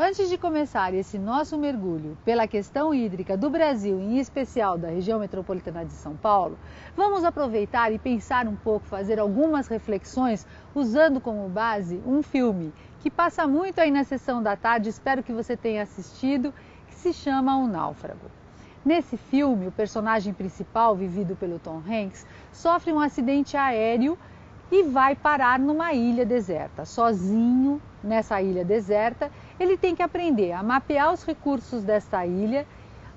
Antes de começar esse nosso mergulho pela questão hídrica do Brasil, em especial da região metropolitana de São Paulo, vamos aproveitar e pensar um pouco, fazer algumas reflexões usando como base um filme que passa muito aí na sessão da tarde, espero que você tenha assistido, que se chama O Náufrago. Nesse filme, o personagem principal, vivido pelo Tom Hanks, sofre um acidente aéreo e vai parar numa ilha deserta. Sozinho nessa ilha deserta, ele tem que aprender a mapear os recursos dessa ilha,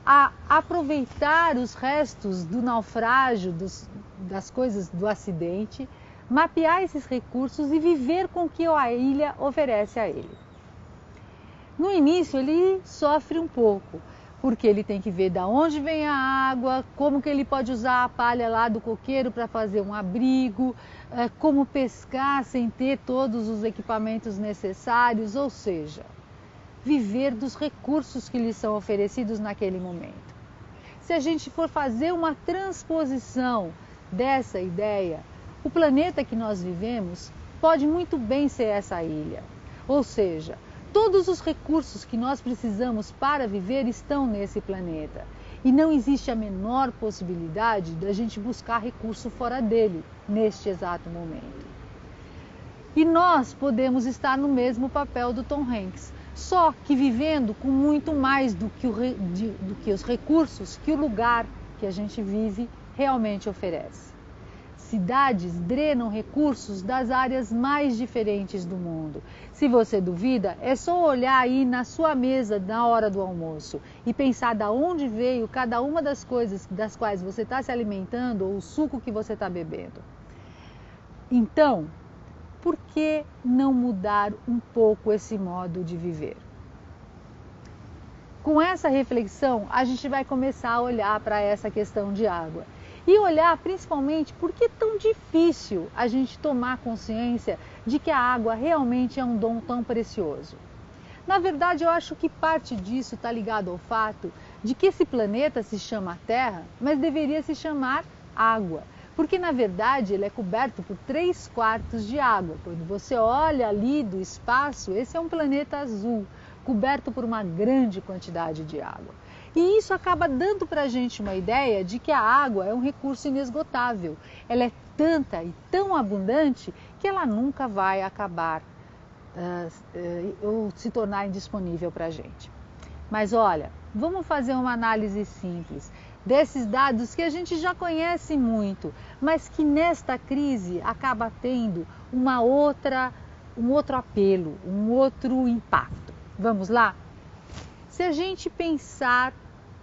a aproveitar os restos do naufrágio, das coisas do acidente, mapear esses recursos e viver com o que a ilha oferece a ele. No início ele sofre um pouco, porque ele tem que ver de onde vem a água, como que ele pode usar a palha lá do coqueiro para fazer um abrigo, como pescar sem ter todos os equipamentos necessários, ou seja, viver dos recursos que lhe são oferecidos naquele momento. Se a gente for fazer uma transposição dessa ideia, o planeta que nós vivemos pode muito bem ser essa ilha, ou seja, todos os recursos que nós precisamos para viver estão nesse planeta e não existe a menor possibilidade da gente buscar recurso fora dele neste exato momento. E nós podemos estar no mesmo papel do Tom Hanks, só que vivendo com muito mais do que os recursos que o lugar que a gente vive realmente oferece. Cidades drenam recursos das áreas mais diferentes do mundo. Se você duvida, é só olhar aí na sua mesa na hora do almoço e pensar de onde veio cada uma das coisas das quais você está se alimentando ou o suco que você está bebendo. Então, por que não mudar um pouco esse modo de viver? Com essa reflexão, a gente vai começar a olhar para essa questão de água. E olhar principalmente por que é tão difícil a gente tomar consciência de que a água realmente é um dom tão precioso. Na verdade, eu acho que parte disso está ligado ao fato de que esse planeta se chama Terra, mas deveria se chamar água. Porque, na verdade, ele é coberto por 3/4 de água. Quando você olha ali do espaço, esse é um planeta azul, coberto por uma grande quantidade de água. E isso acaba dando para a gente uma ideia de que a água é um recurso inesgotável. Ela é tanta e tão abundante que ela nunca vai acabar ou se tornar indisponível para a gente. Mas olha, vamos fazer uma análise simples desses dados que a gente já conhece muito, mas que nesta crise acaba tendo um outro apelo, um outro impacto. Vamos lá? Se a gente pensar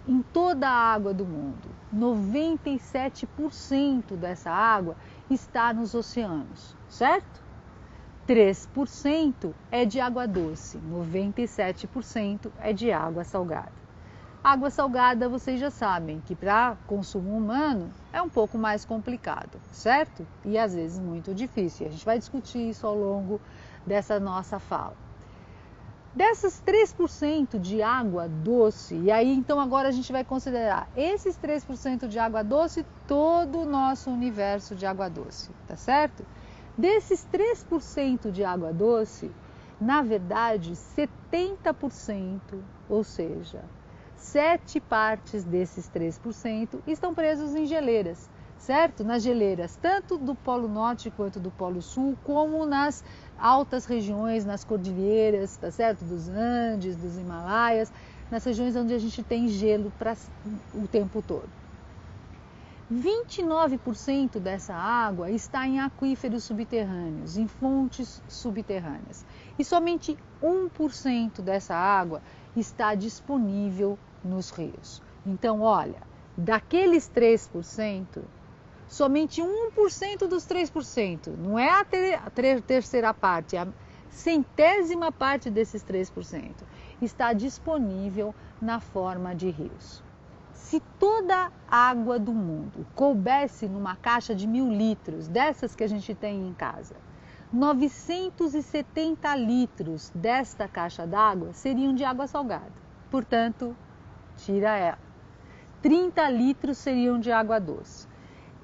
em toda a água do mundo, 97% dessa água está nos oceanos, certo? 3% é de água doce, 97% é de água salgada. Água salgada, vocês já sabem que para consumo humano é um pouco mais complicado, certo? E às vezes muito difícil. A gente vai discutir isso ao longo dessa nossa fala. Dessas 3% de água doce, e aí então agora a gente vai considerar esses 3% de água doce, todo o nosso universo de água doce, tá certo? Desses 3% de água doce, na verdade 70%, ou seja, 7 partes desses 3% estão presos em geleiras, certo? Nas geleiras tanto do Polo Norte quanto do Polo Sul, como nas altas regiões, nas cordilheiras, tá certo? Dos Andes, dos Himalaias, nas regiões onde a gente tem gelo o tempo todo. 29% dessa água está em aquíferos subterrâneos, em fontes subterrâneas. E somente 1% dessa água está disponível nos rios. Então, olha, daqueles 3%, somente 1% dos 3%, não é a terceira parte, é a centésima parte desses 3%, está disponível na forma de rios. Se toda a água do mundo coubesse numa caixa de 1.000 litros, dessas que a gente tem em casa, 970 litros desta caixa d'água seriam de água salgada. Portanto, tira ela. 30 litros seriam de água doce.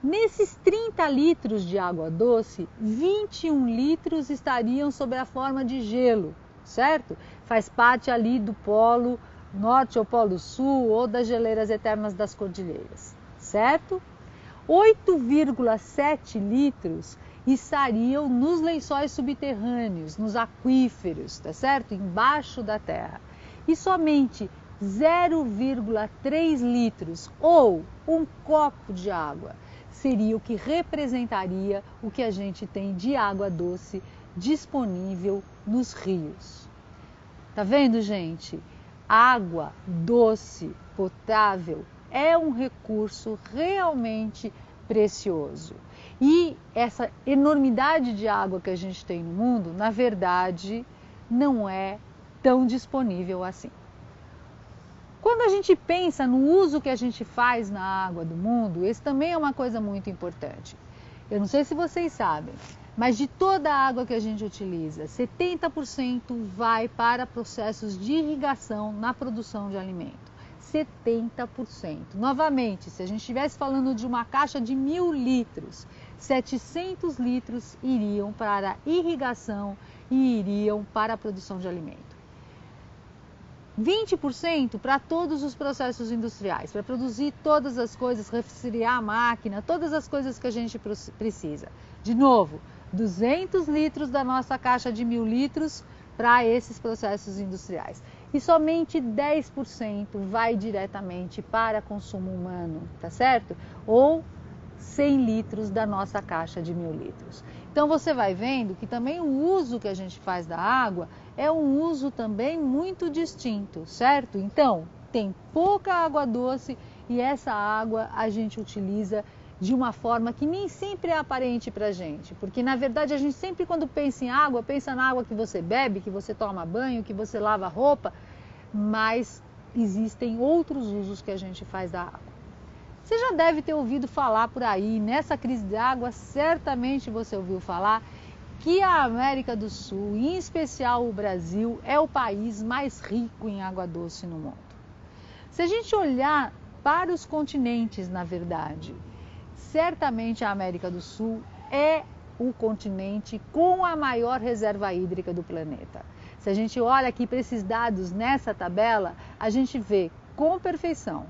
Nesses 30 litros de água doce, 21 litros estariam sob a forma de gelo, certo? Faz parte ali do Polo Norte ou Polo Sul ou das geleiras eternas das cordilheiras, certo? 8,7 litros estariam nos lençóis subterrâneos, nos aquíferos, tá certo? Embaixo da terra. E somente 0,3 litros ou um copo de água seria o que representaria o que a gente tem de água doce disponível nos rios. Tá vendo, gente? Água doce, potável, é um recurso realmente precioso. E essa enormidade de água que a gente tem no mundo, na verdade, não é tão disponível assim. Quando a gente pensa no uso que a gente faz na água do mundo, esse também é uma coisa muito importante. Eu não sei se vocês sabem, mas de toda a água que a gente utiliza, 70% vai para processos de irrigação na produção de alimento. 70%. Novamente, se a gente estivesse falando de uma caixa de 1.000 litros, 700 litros iriam para a irrigação e iriam para a produção de alimento. 20% para todos os processos industriais, para produzir todas as coisas, resfriar a máquina, todas as coisas que a gente precisa. De novo, 200 litros da nossa caixa de 1.000 litros para esses processos industriais. E somente 10% vai diretamente para consumo humano, tá certo? Ou 100 litros da nossa caixa de 1.000 litros. Então você vai vendo que também o uso que a gente faz da água é um uso também muito distinto, certo? Então tem pouca água doce e essa água a gente utiliza de uma forma que nem sempre é aparente para a gente, porque na verdade a gente sempre quando pensa em água, pensa na água que você bebe, que você toma banho, que você lava roupa, mas existem outros usos que a gente faz da água. Você já deve ter ouvido falar por aí, nessa crise de água, certamente você ouviu falar que a América do Sul, em especial o Brasil, é o país mais rico em água doce no mundo. Se a gente olhar para os continentes, na verdade, certamente a América do Sul é o continente com a maior reserva hídrica do planeta. Se a gente olha aqui para esses dados nessa tabela, a gente vê com perfeição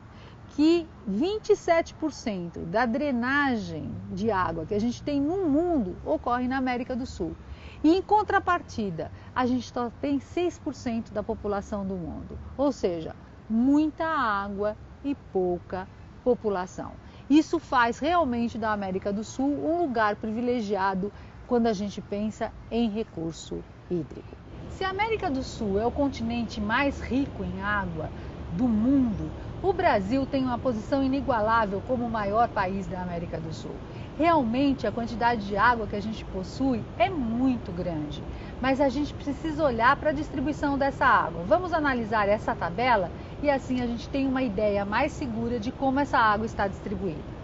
que 27% da drenagem de água que a gente tem no mundo ocorre na América do Sul. E em contrapartida, a gente só tem 6% da população do mundo. Ou seja, muita água e pouca população. Isso faz realmente da América do Sul um lugar privilegiado quando a gente pensa em recurso hídrico. Se a América do Sul é o continente mais rico em água do mundo, o Brasil tem uma posição inigualável como o maior país da América do Sul. Realmente a quantidade de água que a gente possui é muito grande, mas a gente precisa olhar para a distribuição dessa água. Vamos analisar essa tabela e assim a gente tem uma ideia mais segura de como essa água está distribuída.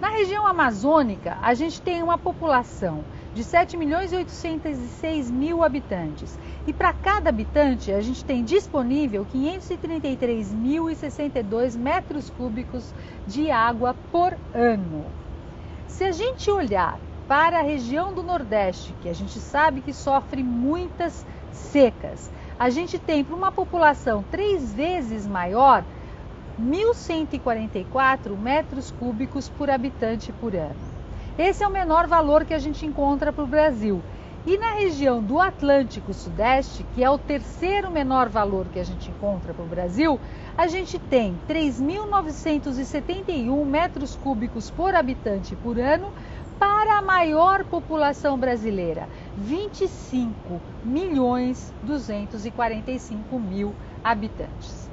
Na região amazônica, a gente tem uma população de 7.806.000 habitantes. E para cada habitante, a gente tem disponível 533.062 metros cúbicos de água por ano. Se a gente olhar para a região do Nordeste, que a gente sabe que sofre muitas secas, a gente tem para uma população 3 vezes maior, 1.144 metros cúbicos por habitante por ano. Esse é o menor valor que a gente encontra para o Brasil. E na região do Atlântico Sudeste, que é o terceiro menor valor que a gente encontra para o Brasil, a gente tem 3.971 metros cúbicos por habitante por ano para a maior população brasileira, 25.245.000 habitantes.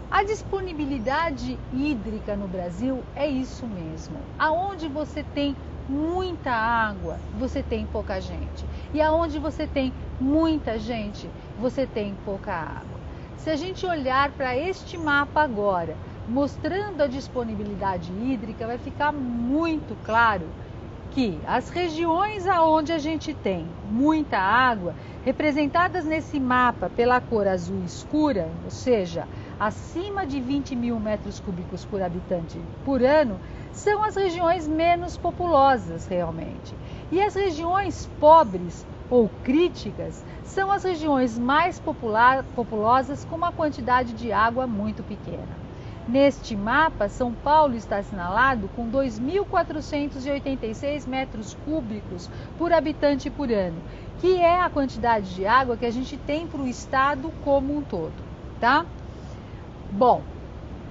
A disponibilidade hídrica no Brasil é isso mesmo. Aonde você tem muita água, você tem pouca gente. E aonde você tem muita gente, você tem pouca água. Se a gente olhar para este mapa agora, mostrando a disponibilidade hídrica, vai ficar muito claro que as regiões aonde a gente tem muita água, representadas nesse mapa pela cor azul escura, ou seja, acima de 20.000 metros cúbicos por habitante por ano, são as regiões menos populosas realmente. E as regiões pobres ou críticas são as regiões mais populosas com uma quantidade de água muito pequena. Neste mapa, São Paulo está assinalado com 2.486 metros cúbicos por habitante por ano, que é a quantidade de água que a gente tem para o estado como um todo, tá? Bom,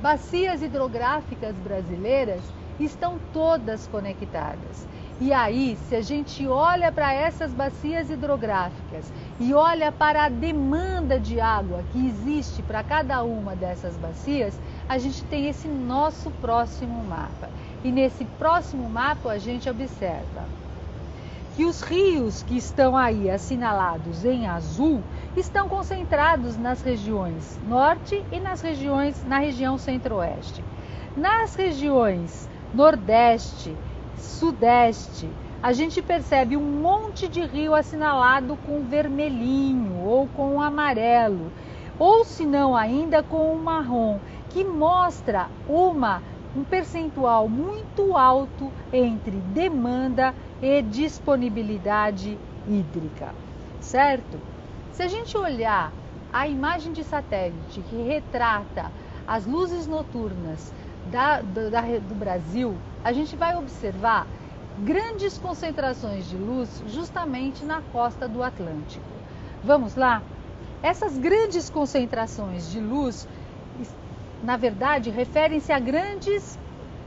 bacias hidrográficas brasileiras estão todas conectadas. E aí, se a gente olha para essas bacias hidrográficas e olha para a demanda de água que existe para cada uma dessas bacias, a gente tem esse nosso próximo mapa. E nesse próximo mapa a gente observa que os rios que estão aí assinalados em azul estão concentrados nas regiões norte e na região centro-oeste. Nas regiões nordeste, sudeste, a gente percebe um monte de rio assinalado com vermelhinho ou com amarelo, ou se não ainda com um marrom, que mostra um percentual muito alto entre demanda e disponibilidade hídrica, certo? Se a gente olhar a imagem de satélite que retrata as luzes noturnas do Brasil, a gente vai observar grandes concentrações de luz justamente na costa do Atlântico. Vamos lá? Essas grandes concentrações de luz, na verdade, referem-se a grandes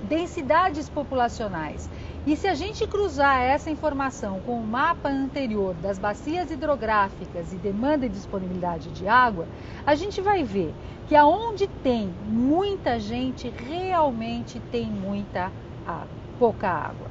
densidades populacionais. E se a gente cruzar essa informação com o mapa anterior das bacias hidrográficas e demanda e disponibilidade de água, a gente vai ver que aonde tem muita gente, realmente tem pouca água.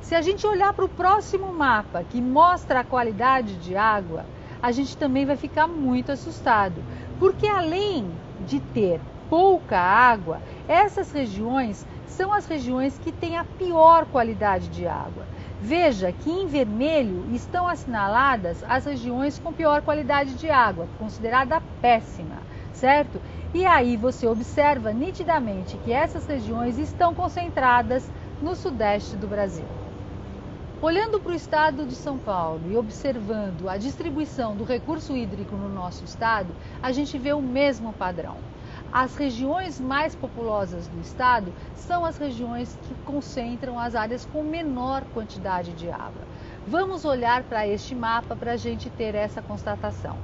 Se a gente olhar para o próximo mapa, que mostra a qualidade de água, a gente também vai ficar muito assustado, porque além de ter pouca água, essas regiões são as regiões que têm a pior qualidade de água. Veja que em vermelho estão assinaladas as regiões com pior qualidade de água, considerada péssima, certo? E aí você observa nitidamente que essas regiões estão concentradas no sudeste do Brasil. Olhando para o estado de São Paulo e observando a distribuição do recurso hídrico no nosso estado, a gente vê o mesmo padrão. As regiões mais populosas do estado são as regiões que concentram as áreas com menor quantidade de água. Vamos olhar para este mapa para a gente ter essa constatação.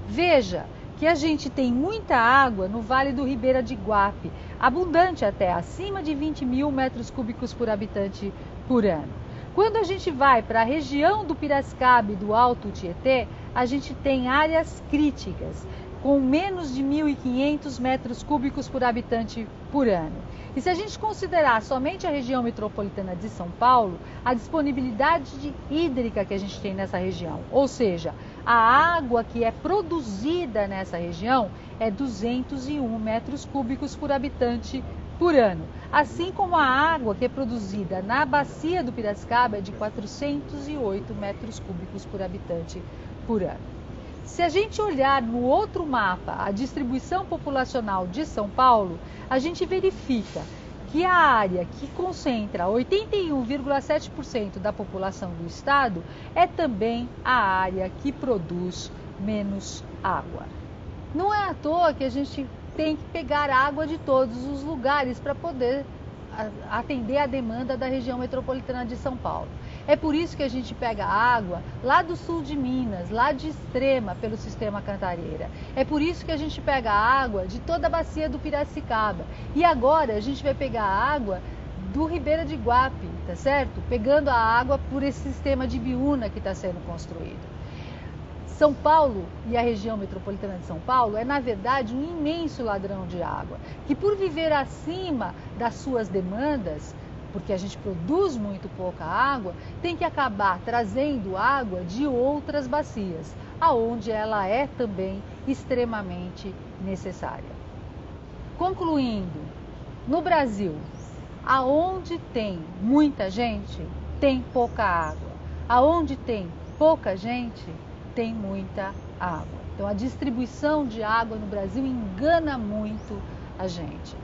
Veja que a gente tem muita água no Vale do Ribeira de Iguape, abundante até, acima de 20.000 metros cúbicos por habitante por ano. Quando a gente vai para a região do Piracicaba e do Alto Tietê, a gente tem áreas críticas, com menos de 1.500 metros cúbicos por habitante por ano. E se a gente considerar somente a região metropolitana de São Paulo, a disponibilidade hídrica que a gente tem nessa região, ou seja, a água que é produzida nessa região é 201 metros cúbicos por habitante por ano, assim como a água que é produzida na bacia do Piracicaba é de 408 metros cúbicos por habitante por ano. Se a gente olhar no outro mapa a distribuição populacional de São Paulo, a gente verifica que a área que concentra 81,7% da população do estado é também a área que produz menos água. Não é à toa que a gente tem que pegar água de todos os lugares para poder atender a demanda da região metropolitana de São Paulo. É por isso que a gente pega água lá do sul de Minas, lá de Extrema, pelo sistema Cantareira. É por isso que a gente pega água de toda a bacia do Piracicaba. E agora a gente vai pegar água do Ribeira de Iguape, tá certo? Pegando a água por esse sistema de Biúna que está sendo construído. São Paulo e a região metropolitana de São Paulo é, na verdade, um imenso ladrão de água, que por viver acima das suas demandas, porque a gente produz muito pouca água, tem que acabar trazendo água de outras bacias, aonde ela é também extremamente necessária. Concluindo, no Brasil, aonde tem muita gente, tem pouca água. Aonde tem pouca gente, tem muita água. Então a distribuição de água no Brasil engana muito a gente.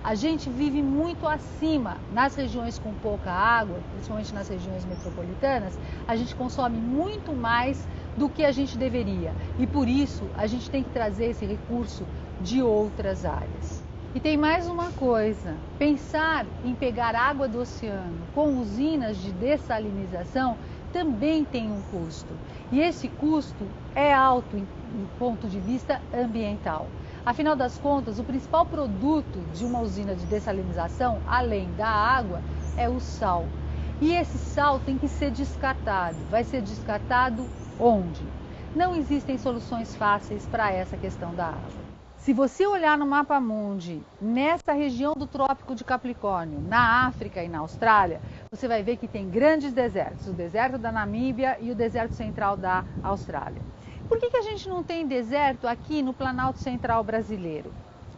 A gente vive muito acima. Nas regiões com pouca água, principalmente nas regiões metropolitanas, a gente consome muito mais do que a gente deveria. E por isso, a gente tem que trazer esse recurso de outras áreas. E tem mais uma coisa, pensar em pegar água do oceano com usinas de dessalinização também tem um custo. E esse custo é alto do ponto de vista ambiental. Afinal das contas, o principal produto de uma usina de dessalinização, além da água, é o sal. E esse sal tem que ser descartado. Vai ser descartado onde? Não existem soluções fáceis para essa questão da água. Se você olhar no mapa mundi, nessa região do Trópico de Capricórnio, na África e na Austrália, você vai ver que tem grandes desertos, o deserto da Namíbia e o deserto central da Austrália. Por que a gente não tem deserto aqui no Planalto Central brasileiro,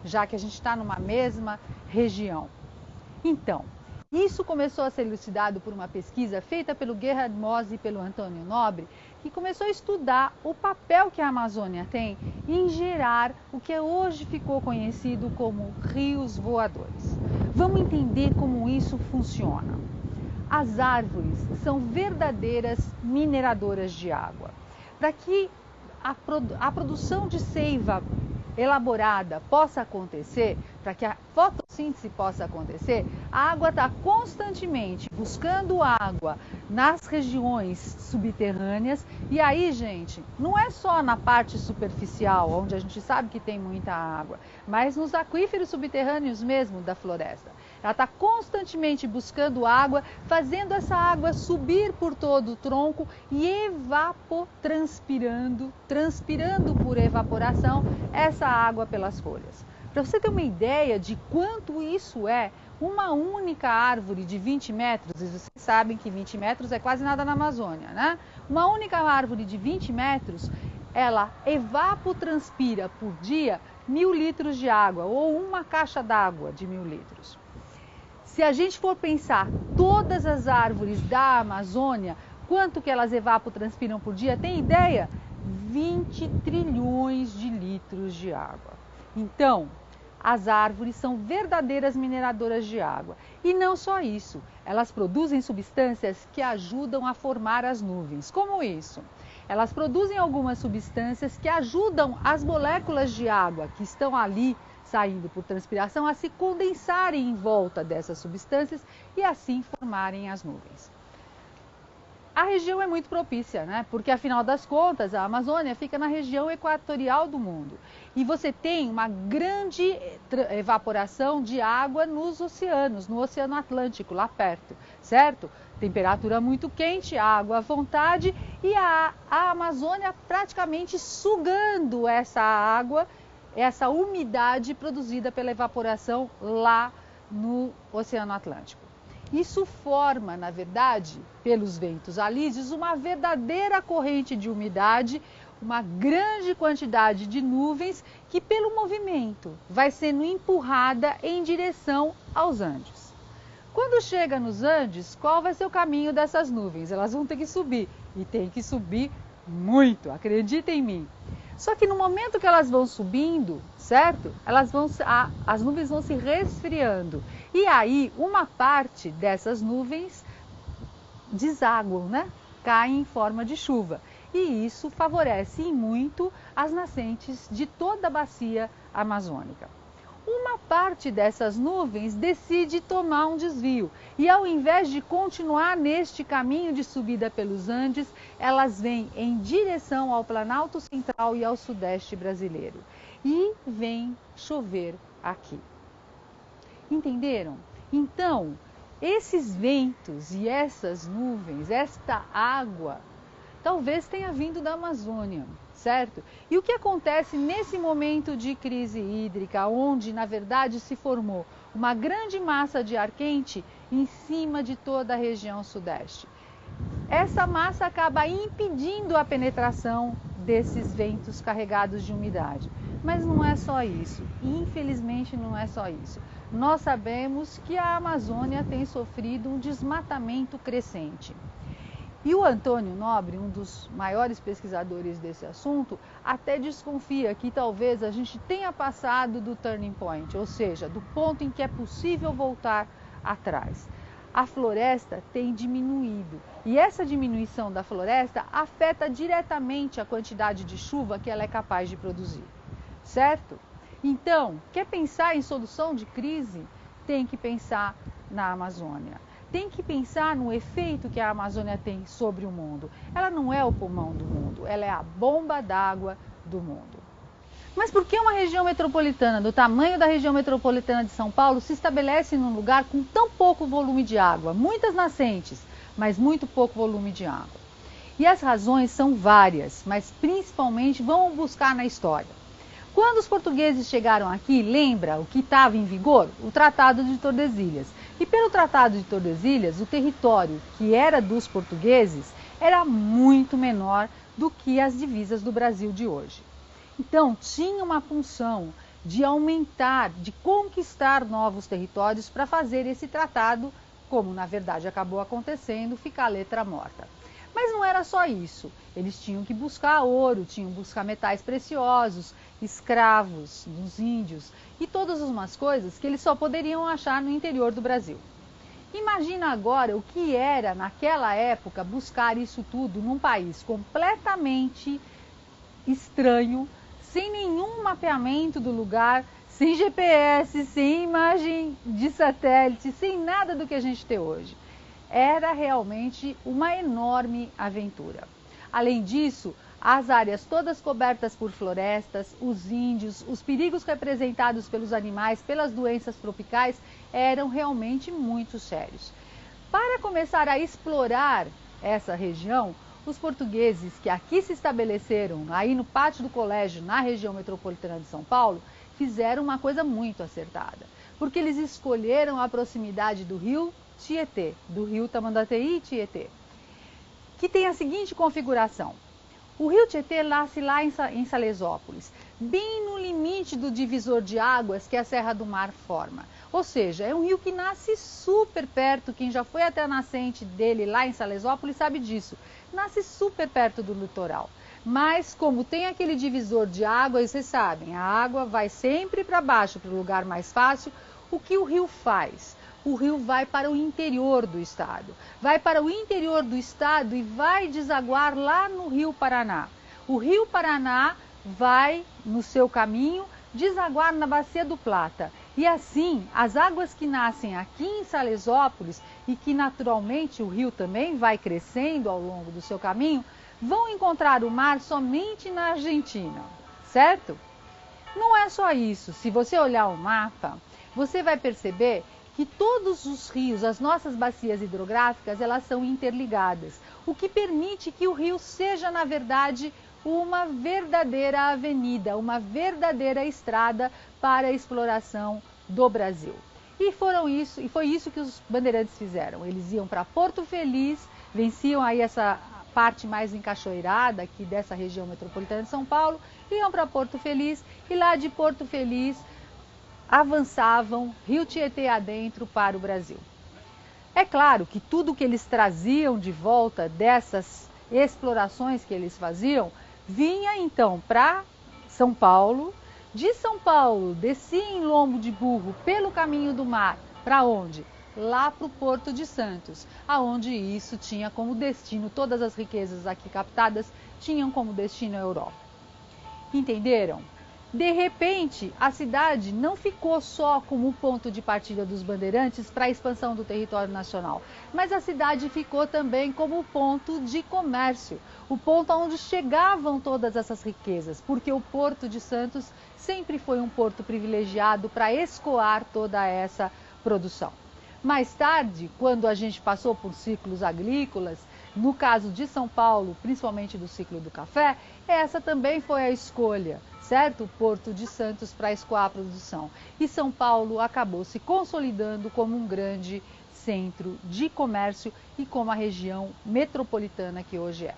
já que a gente está numa mesma região? Então, isso começou a ser elucidado por uma pesquisa feita pelo Gerhard Mosse e pelo Antônio Nobre, que começou a estudar o papel que a Amazônia tem em gerar o que hoje ficou conhecido como rios voadores. Vamos entender como isso funciona. As árvores são verdadeiras mineradoras de água. Para que a produção de seiva elaborada possa acontecer, para que a fotossíntese possa acontecer, a água está constantemente buscando água nas regiões subterrâneas. E aí, gente, não é só na parte superficial, onde a gente sabe que tem muita água, mas nos aquíferos subterrâneos mesmo da floresta. Ela está constantemente buscando água, fazendo essa água subir por todo o tronco e transpirando por evaporação essa água pelas folhas. Para você ter uma ideia de quanto isso é, uma única árvore de 20 metros, e vocês sabem que 20 metros é quase nada na Amazônia, né? Uma única árvore de 20 metros, ela evapotranspira por dia 1.000 litros de água, ou uma caixa d'água de 1.000 litros. Se a gente for pensar todas as árvores da Amazônia, quanto que elas evapotranspiram por dia, tem ideia? 20 trilhões de litros de água. Então, as árvores são verdadeiras mineradoras de água. E não só isso, elas produzem substâncias que ajudam a formar as nuvens. Como isso? Elas produzem algumas substâncias que ajudam as moléculas de água que estão ali saindo por transpiração a se condensarem em volta dessas substâncias e assim formarem as nuvens. A região é muito propícia, né? Porque afinal das contas a Amazônia fica na região equatorial do mundo e você tem uma grande evaporação de água nos oceanos, no Oceano Atlântico, lá perto, certo? Temperatura muito quente, água à vontade e a Amazônia praticamente sugando essa água, essa umidade produzida pela evaporação lá no Oceano Atlântico. Isso forma, na verdade, pelos ventos alísios, uma verdadeira corrente de umidade, uma grande quantidade de nuvens que, pelo movimento, vai sendo empurrada em direção aos Andes. Quando chega nos Andes, qual vai ser o caminho dessas nuvens? Elas vão ter que subir, e tem que subir muito, acredita em mim. Só que no momento que elas vão subindo, certo? As nuvens vão se resfriando. E aí, uma parte dessas nuvens desaguam, né? Caem em forma de chuva. E isso favorece muito as nascentes de toda a bacia amazônica. Uma parte dessas nuvens decide tomar um desvio e ao invés de continuar neste caminho de subida pelos Andes, elas vêm em direção ao Planalto Central e ao Sudeste brasileiro e vem chover aqui. Entenderam? Então, esses ventos e essas nuvens, esta água, talvez tenha vindo da Amazônia, certo? E o que acontece nesse momento de crise hídrica, onde na verdade se formou uma grande massa de ar quente em cima de toda a região sudeste? Essa massa acaba impedindo a penetração desses ventos carregados de umidade. Mas não é só isso, infelizmente não é só isso. Nós sabemos que a Amazônia tem sofrido um desmatamento crescente. E o Antônio Nobre, um dos maiores pesquisadores desse assunto, até desconfia que talvez a gente tenha passado do turning point, ou seja, do ponto em que é possível voltar atrás. A floresta tem diminuído e essa diminuição da floresta afeta diretamente a quantidade de chuva que ela é capaz de produzir, certo? Então, quer pensar em solução de crise? Tem que pensar na Amazônia. Tem que pensar no efeito que a Amazônia tem sobre o mundo. Ela não é o pulmão do mundo, ela é a bomba d'água do mundo. Mas por que uma região metropolitana do tamanho da região metropolitana de São Paulo se estabelece num lugar com tão pouco volume de água? Muitas nascentes, mas muito pouco volume de água. E as razões são várias, mas principalmente vamos buscar na história. Quando os portugueses chegaram aqui, lembra o que estava em vigor? O Tratado de Tordesilhas. E pelo Tratado de Tordesilhas, o território que era dos portugueses era muito menor do que as divisas do Brasil de hoje. Então, tinha uma função de aumentar, de conquistar novos territórios para fazer esse tratado, como na verdade acabou acontecendo, ficar letra morta. Mas não era só isso, eles tinham que buscar ouro, tinham que buscar metais preciosos, escravos dos índios e todas umas coisas que eles só poderiam achar no interior do Brasil. Imagina agora o que era naquela época buscar isso tudo num país completamente estranho, sem nenhum mapeamento do lugar, sem GPS, sem imagem de satélite, sem nada do que a gente tem hoje. Era realmente uma enorme aventura. Além disso, as áreas todas cobertas por florestas, os índios, os perigos representados pelos animais, pelas doenças tropicais, eram realmente muito sérios. Para começar a explorar essa região, os portugueses que aqui se estabeleceram, aí no pátio do colégio, na região metropolitana de São Paulo, fizeram uma coisa muito acertada, porque eles escolheram a proximidade do rio Tietê, do rio Tamanduateí e Tietê, que tem a seguinte configuração. O rio Tietê nasce lá em Salesópolis, bem no limite do divisor de águas que a Serra do Mar forma. Ou seja, é um rio que nasce super perto, quem já foi até a nascente dele lá em Salesópolis sabe disso. Nasce super perto do litoral. Mas como tem aquele divisor de águas, vocês sabem, a água vai sempre para baixo, para o lugar mais fácil. O que o rio faz? O rio vai para o interior do estado. Vai para o interior do estado e vai desaguar lá no Rio Paraná. O Rio Paraná vai, no seu caminho, desaguar na Bacia do Plata. E assim, as águas que nascem aqui em Salesópolis e que naturalmente o rio também vai crescendo ao longo do seu caminho, vão encontrar o mar somente na Argentina, certo? Não é só isso. Se você olhar o mapa, você vai perceber que todos os rios, as nossas bacias hidrográficas, elas são interligadas, o que permite que o rio seja, na verdade, uma verdadeira avenida, uma verdadeira estrada para a exploração do Brasil. E foi isso que os bandeirantes fizeram. Eles iam para Porto Feliz, venciam aí essa parte mais encachoeirada aqui dessa região metropolitana de São Paulo, iam para Porto Feliz e lá de Porto Feliz avançavam Rio Tietê adentro para o Brasil. É claro que tudo que eles traziam de volta dessas explorações que eles faziam, vinha então para São Paulo. De São Paulo, descia em lombo de burro pelo caminho do mar. Para onde? Lá para o Porto de Santos, aonde isso tinha como destino, todas as riquezas aqui captadas tinham como destino a Europa. Entenderam? De repente, a cidade não ficou só como ponto de partida dos bandeirantes para a expansão do território nacional, mas a cidade ficou também como ponto de comércio, o ponto onde chegavam todas essas riquezas, porque o Porto de Santos sempre foi um porto privilegiado para escoar toda essa produção. Mais tarde, quando a gente passou por ciclos agrícolas, no caso de São Paulo, principalmente do ciclo do café, essa também foi a escolha, certo? O Porto de Santos para escoar a produção. E São Paulo acabou se consolidando como um grande centro de comércio e como a região metropolitana que hoje é.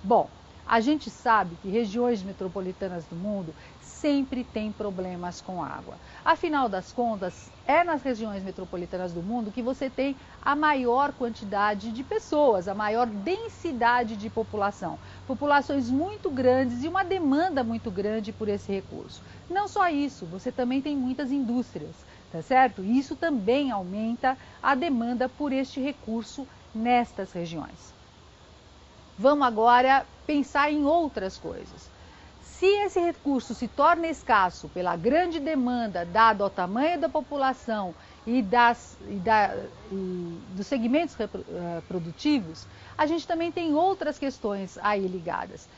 Bom, A gente sabe que regiões metropolitanas do mundo sempre têm problemas com água. Afinal das contas, é nas regiões metropolitanas do mundo que você tem a maior quantidade de pessoas, a maior densidade de população. Populações muito grandes e uma demanda muito grande por esse recurso. Não só isso, você também tem muitas indústrias, tá certo? Isso também aumenta a demanda por este recurso nestas regiões. Vamos agora pensar em outras coisas. Se esse recurso se torna escasso pela grande demanda, dado ao tamanho da população e dos segmentos produtivos, a gente também tem outras questões aí ligadas.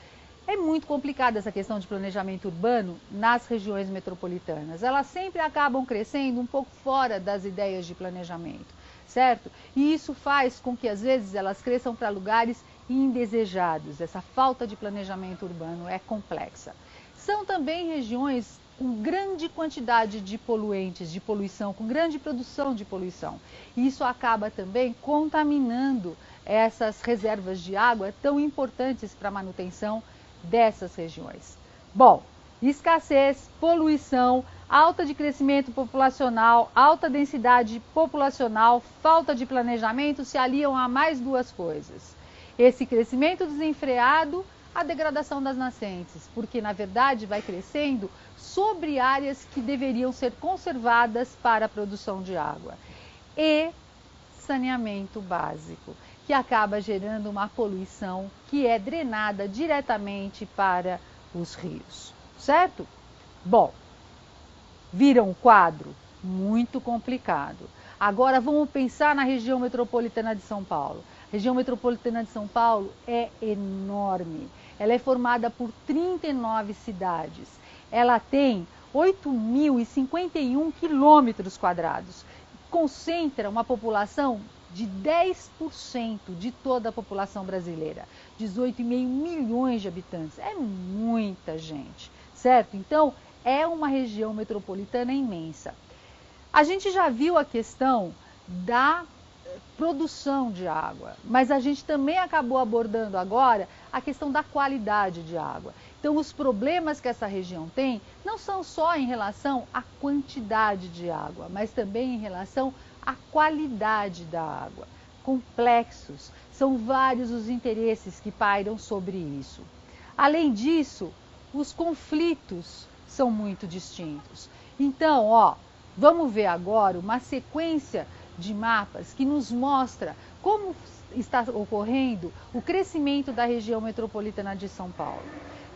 É muito complicada essa questão de planejamento urbano nas regiões metropolitanas. Elas sempre acabam crescendo um pouco fora das ideias de planejamento, certo? E isso faz com que, às vezes, elas cresçam para lugares indesejados. Essa falta de planejamento urbano é complexa. São também regiões com grande quantidade de poluentes, de poluição, com grande produção de poluição. E isso acaba também contaminando essas reservas de água tão importantes para a manutenção dessas regiões. Bom, escassez, poluição, alta de crescimento populacional, alta densidade populacional, falta de planejamento se aliam a mais duas coisas. Esse crescimento desenfreado, a degradação das nascentes, porque na verdade vai crescendo sobre áreas que deveriam ser conservadas para a produção de água. E saneamento básico, que acaba gerando uma poluição que é drenada diretamente para os rios, certo? Bom, viram um quadro muito complicado. Agora vamos pensar na região metropolitana de São Paulo. A região metropolitana de São Paulo é enorme. Ela é formada por 39 cidades. Ela tem 8.051 quilômetros quadrados. Concentra uma população de 10% de toda a população brasileira. 18,5 milhões de habitantes. É muita gente, certo? Então, é uma região metropolitana imensa. A gente já viu a questão da produção de água, mas a gente também acabou abordando agora a questão da qualidade de água. Então, os problemas que essa região tem não são só em relação à quantidade de água, mas também em relação à qualidade da água. Complexos, são vários os interesses que pairam sobre isso. Além disso, os conflitos são muito distintos. Então, vamos ver agora uma sequência de mapas que nos mostra como está ocorrendo o crescimento da região metropolitana de São Paulo.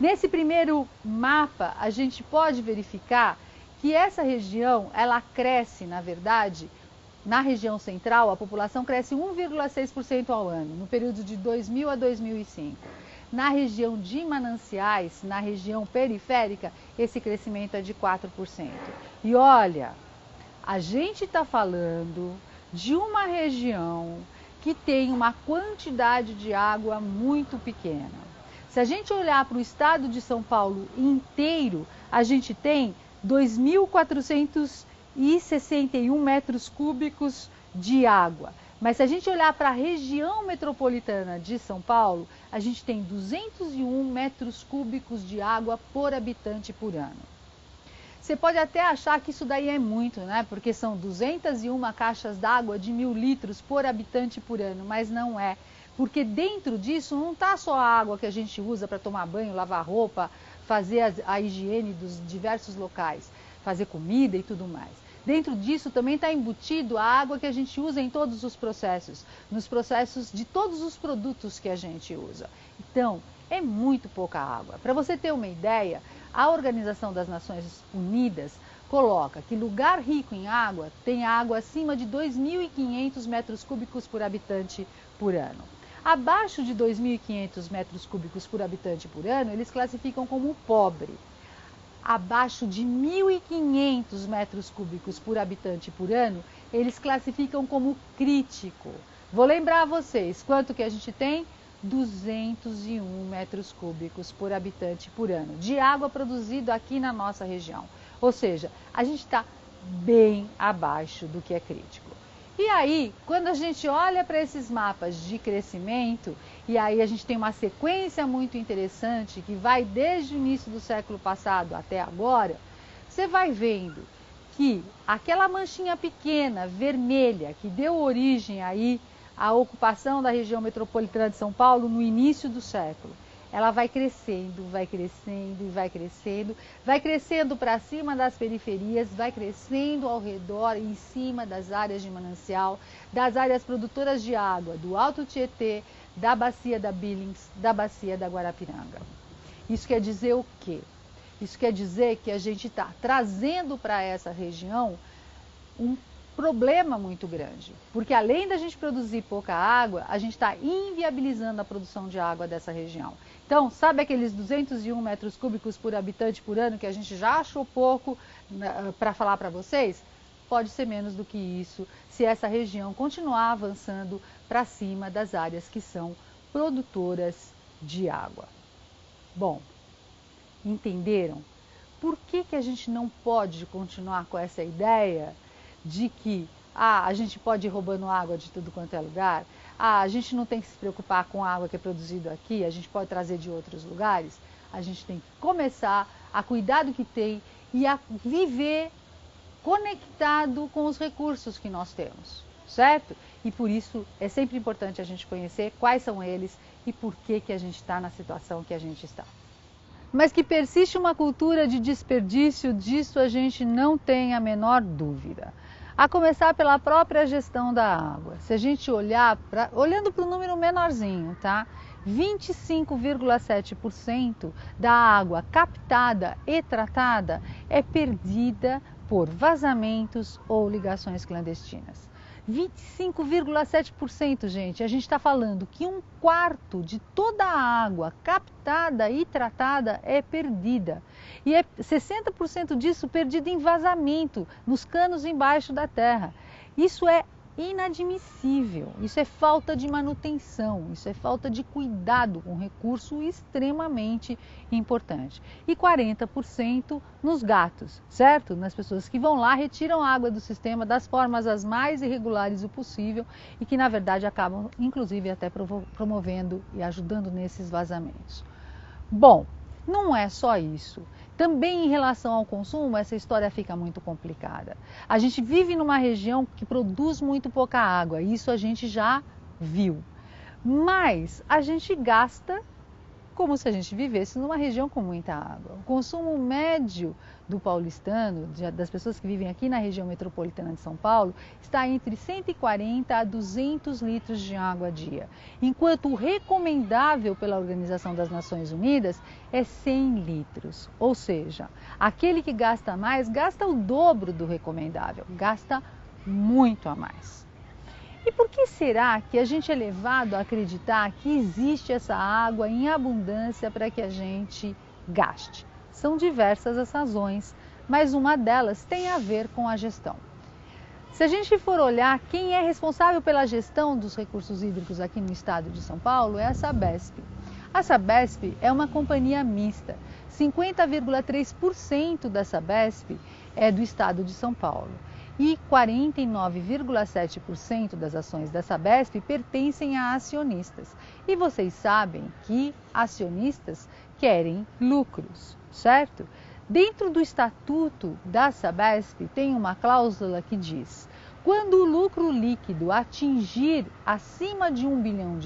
Nesse primeiro mapa, a gente pode verificar que essa região, ela cresce, na verdade, na região central, a população cresce 1,6% ao ano, no período de 2000 a 2005. Na região de mananciais, na região periférica, esse crescimento é de 4%. E olha, a gente está falando de uma região que tem uma quantidade de água muito pequena. Se a gente olhar para o estado de São Paulo inteiro, a gente tem 2.461 metros cúbicos de água. Mas se a gente olhar para a região metropolitana de São Paulo, a gente tem 201 metros cúbicos de água por habitante por ano. Você pode até achar que isso daí é muito, né? Porque são 201 caixas d'água de 1.000 litros por habitante por ano, mas não é. Porque dentro disso não está só a água que a gente usa para tomar banho, lavar roupa, fazer a higiene dos diversos locais, fazer comida e tudo mais. Dentro disso também está embutido a água que a gente usa em todos os processos, nos processos de todos os produtos que a gente usa. Então, é muito pouca água. Para você ter uma ideia, a Organização das Nações Unidas coloca que lugar rico em água tem água acima de 2.500 metros cúbicos por habitante por ano. Abaixo de 2.500 metros cúbicos por habitante por ano, eles classificam como pobre. Abaixo de 1.500 metros cúbicos por habitante por ano, eles classificam como crítico. Vou lembrar a vocês, quanto que a gente tem? 201 metros cúbicos por habitante por ano de água produzido aqui na nossa região. Ou seja, a gente está bem abaixo do que é crítico. E aí, quando a gente olha para esses mapas de crescimento e aí a gente tem uma sequência muito interessante que vai desde o início do século passado até agora, você vai vendo que aquela manchinha pequena, vermelha, que deu origem aí à ocupação da região metropolitana de São Paulo no início do século, ela vai crescendo, vai crescendo e vai crescendo para cima das periferias, vai crescendo ao redor, em cima das áreas de manancial, das áreas produtoras de água, do Alto Tietê, da bacia da Billings, da bacia da Guarapiranga. Isso quer dizer o quê? Isso quer dizer que a gente está trazendo para essa região um problema muito grande, porque além da gente produzir pouca água, a gente está inviabilizando a produção de água dessa região. Então, sabe aqueles 201 metros cúbicos por habitante por ano que a gente já achou pouco para falar para vocês? Pode ser menos do que isso se essa região continuar avançando para cima das áreas que são produtoras de água. Bom, entenderam? Por que a gente não pode continuar com essa ideia de que a gente pode ir roubando água de tudo quanto é lugar? A gente não tem que se preocupar com a água que é produzida aqui, a gente pode trazer de outros lugares? A gente tem que começar a cuidar do que tem e a viver conectado com os recursos que nós temos, certo? E por isso é sempre importante a gente conhecer quais são eles e por que a gente está na situação que a gente está. Mas que persiste uma cultura de desperdício, disso a gente não tem a menor dúvida. A começar pela própria gestão da água. Se a gente olhando para o número menorzinho, tá? 25,7% da água captada e tratada é perdida por vazamentos ou ligações clandestinas. 25,7%, gente. A gente está falando que 1/4 de toda a água captada e tratada é perdida. E 60% disso perdido em vazamento, nos canos embaixo da terra. Isso é inadmissível, isso é falta de manutenção, isso é falta de cuidado com um recurso extremamente importante. E 40% nos gatos, certo? Nas pessoas que vão lá, retiram água do sistema das formas as mais irregulares o possível e que na verdade acabam inclusive até promovendo e ajudando nesses vazamentos. Bom, não é só isso. Também em relação ao consumo, essa história fica muito complicada. A gente vive numa região que produz muito pouca água, isso a gente já viu. Mas a gente gasta como se a gente vivesse numa região com muita água. O consumo médio do paulistano, das pessoas que vivem aqui na região metropolitana de São Paulo, está entre 140 a 200 litros de água a dia, enquanto o recomendável pela Organização das Nações Unidas é 100 litros. Ou seja, aquele que gasta mais, gasta o dobro do recomendável, gasta muito a mais. E por que será que a gente é levado a acreditar que existe essa água em abundância para que a gente gaste? São diversas as razões, mas uma delas tem a ver com a gestão. Se a gente for olhar quem é responsável pela gestão dos recursos hídricos aqui no estado de São Paulo, é a Sabesp. A Sabesp é uma companhia mista. 50,3% da Sabesp é do estado de São Paulo. E 49,7% das ações da Sabesp pertencem a acionistas. E vocês sabem que acionistas querem lucros, certo? Dentro do estatuto da Sabesp tem uma cláusula que diz: quando o lucro líquido atingir acima de $1 bilhão,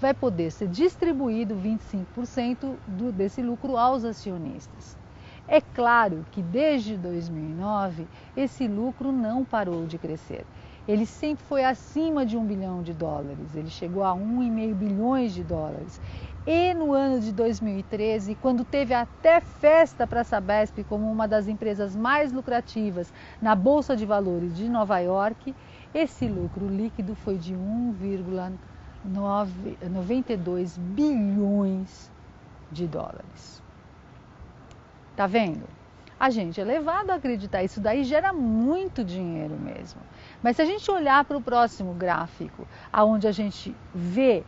vai poder ser distribuído 25% desse lucro aos acionistas. É claro que desde 2009 esse lucro não parou de crescer. Ele sempre foi acima de $1 bilhão, ele chegou a $1,5 bilhões. E no ano de 2013, quando teve até festa para a Sabesp como uma das empresas mais lucrativas na Bolsa de Valores de Nova York, esse lucro líquido foi de $1,92 bilhões. Tá vendo? A gente é levado a acreditar, isso daí gera muito dinheiro mesmo. Mas se a gente olhar para o próximo gráfico, onde a gente vê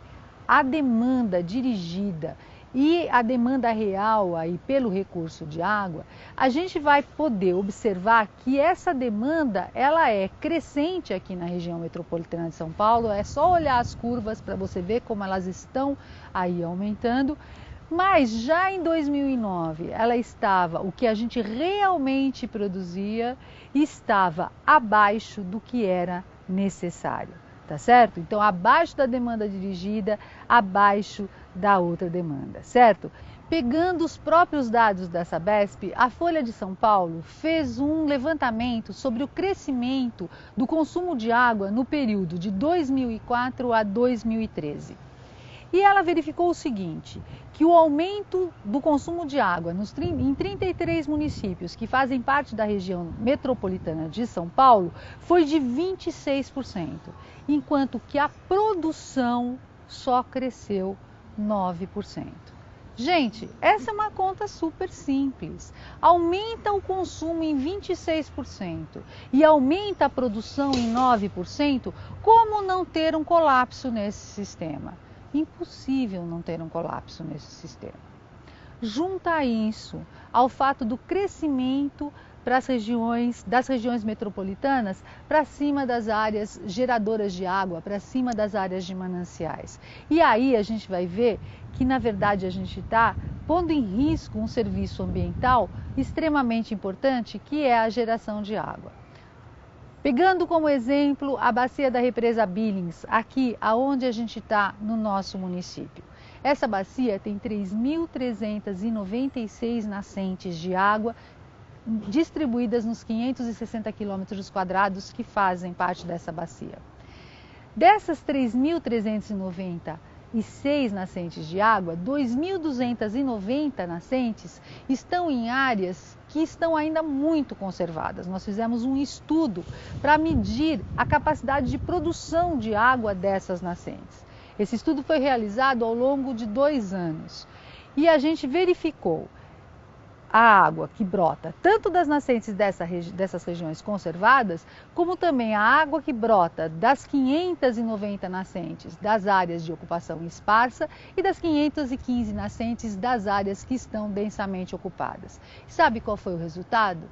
a demanda dirigida e a demanda real aí pelo recurso de água, a gente vai poder observar que essa demanda ela é crescente aqui na região metropolitana de São Paulo. É só olhar as curvas para você ver como elas estão aí aumentando. Mas já em 2009 ela estava, o que a gente realmente produzia estava abaixo do que era necessário, tá certo? Então abaixo da demanda dirigida, abaixo da outra demanda, certo? Pegando os próprios dados da Sabesp, a Folha de São Paulo fez um levantamento sobre o crescimento do consumo de água no período de 2004 a 2013. E ela verificou o seguinte, que o aumento do consumo de água em 33 municípios que fazem parte da região metropolitana de São Paulo foi de 26%, enquanto que a produção só cresceu 9%. Gente, essa é uma conta super simples. Aumenta o consumo em 26% e aumenta a produção em 9%, como não ter um colapso nesse sistema? Impossível não ter um colapso nesse sistema. Junta isso ao fato do crescimento das regiões metropolitanas para cima das áreas geradoras de água, para cima das áreas de mananciais. E aí a gente vai ver que, na verdade, a gente está pondo em risco um serviço ambiental extremamente importante, que é a geração de água. Pegando como exemplo a bacia da represa Billings, aqui aonde a gente está no nosso município. Essa bacia tem 3.396 nascentes de água distribuídas nos 560 quilômetros quadrados que fazem parte dessa bacia. Dessas 3.396 nascentes de água, 2.290 nascentes estão em áreas que estão ainda muito conservadas. Nós fizemos um estudo para medir a capacidade de produção de água dessas nascentes. Esse estudo foi realizado ao longo de 2 anos e a gente verificou a água que brota tanto das nascentes dessas regiões conservadas, como também a água que brota das 590 nascentes das áreas de ocupação esparsa e das 515 nascentes das áreas que estão densamente ocupadas. Sabe qual foi o resultado?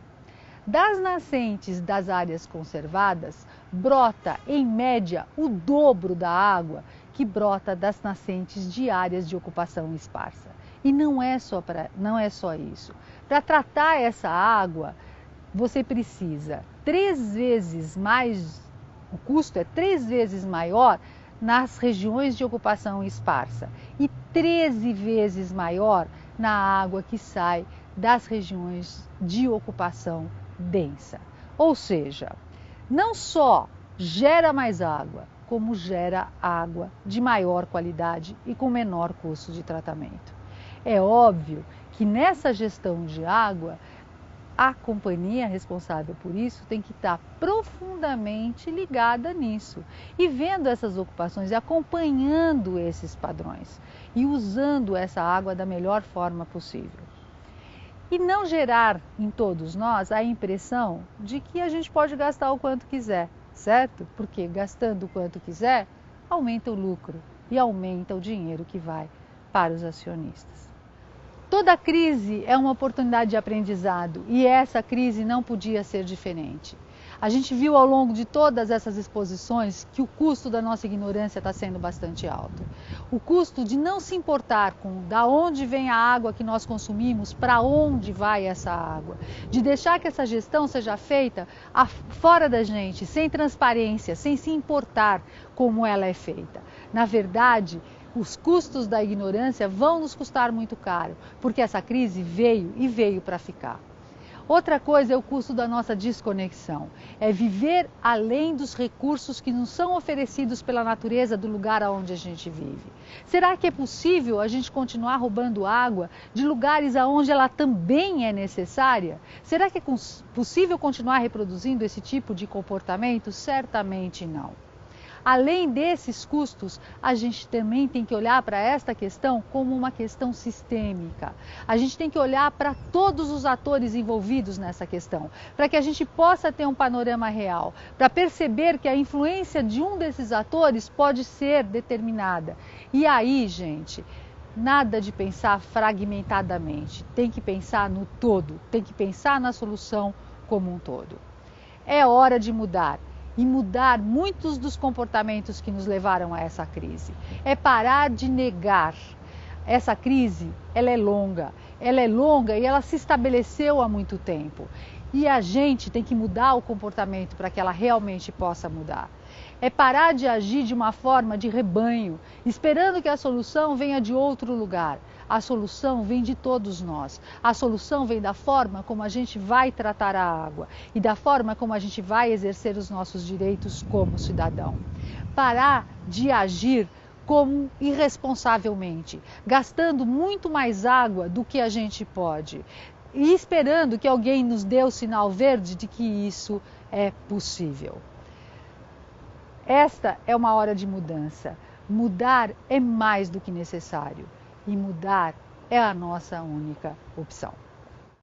Das nascentes das áreas conservadas, brota em média o dobro da água que brota das nascentes de áreas de ocupação esparsa. E não é só isso. Para tratar essa água, você precisa 3 vezes mais, o custo é 3 vezes maior nas regiões de ocupação esparsa e 13 vezes maior na água que sai das regiões de ocupação densa. Ou seja, não só gera mais água, como gera água de maior qualidade e com menor custo de tratamento. É óbvio que nessa gestão de água, a companhia responsável por isso tem que estar profundamente ligada nisso e vendo essas ocupações e acompanhando esses padrões e usando essa água da melhor forma possível. E não gerar em todos nós a impressão de que a gente pode gastar o quanto quiser, certo? Porque gastando o quanto quiser, aumenta o lucro e aumenta o dinheiro que vai para os acionistas. Toda crise é uma oportunidade de aprendizado e essa crise não podia ser diferente. A gente viu ao longo de todas essas exposições que o custo da nossa ignorância está sendo bastante alto. O custo de não se importar com da onde vem a água que nós consumimos, para onde vai essa água, de deixar que essa gestão seja feita fora da gente, sem transparência, sem se importar como ela é feita. Na verdade, os custos da ignorância vão nos custar muito caro, porque essa crise veio para ficar. Outra coisa é o custo da nossa desconexão, é viver além dos recursos que nos são oferecidos pela natureza do lugar onde a gente vive. Será que é possível a gente continuar roubando água de lugares onde ela também é necessária? Será que é possível continuar reproduzindo esse tipo de comportamento? Certamente não. Além desses custos, a gente também tem que olhar para esta questão como uma questão sistêmica. A gente tem que olhar para todos os atores envolvidos nessa questão, para que a gente possa ter um panorama real, para perceber que a influência de um desses atores pode ser determinada. E aí, gente, Nada de pensar fragmentadamente, tem que pensar no todo, tem que pensar na solução como um todo. É hora de mudar e mudar muitos dos comportamentos que nos levaram a essa crise. É parar de negar. Essa crise, ela é longa e ela se estabeleceu há muito tempo. E a gente tem que mudar o comportamento para que ela realmente possa mudar. É parar de agir de uma forma de rebanho, esperando que a solução venha de outro lugar. A solução vem de todos nós. A solução vem da forma como a gente vai tratar a água e da forma como a gente vai exercer os nossos direitos como cidadão. Parar de agir como irresponsavelmente, gastando muito mais água do que a gente pode e esperando que alguém nos dê o sinal verde de que isso é possível. Esta é uma hora de mudança. Mudar é mais do que necessário e mudar é a nossa única opção.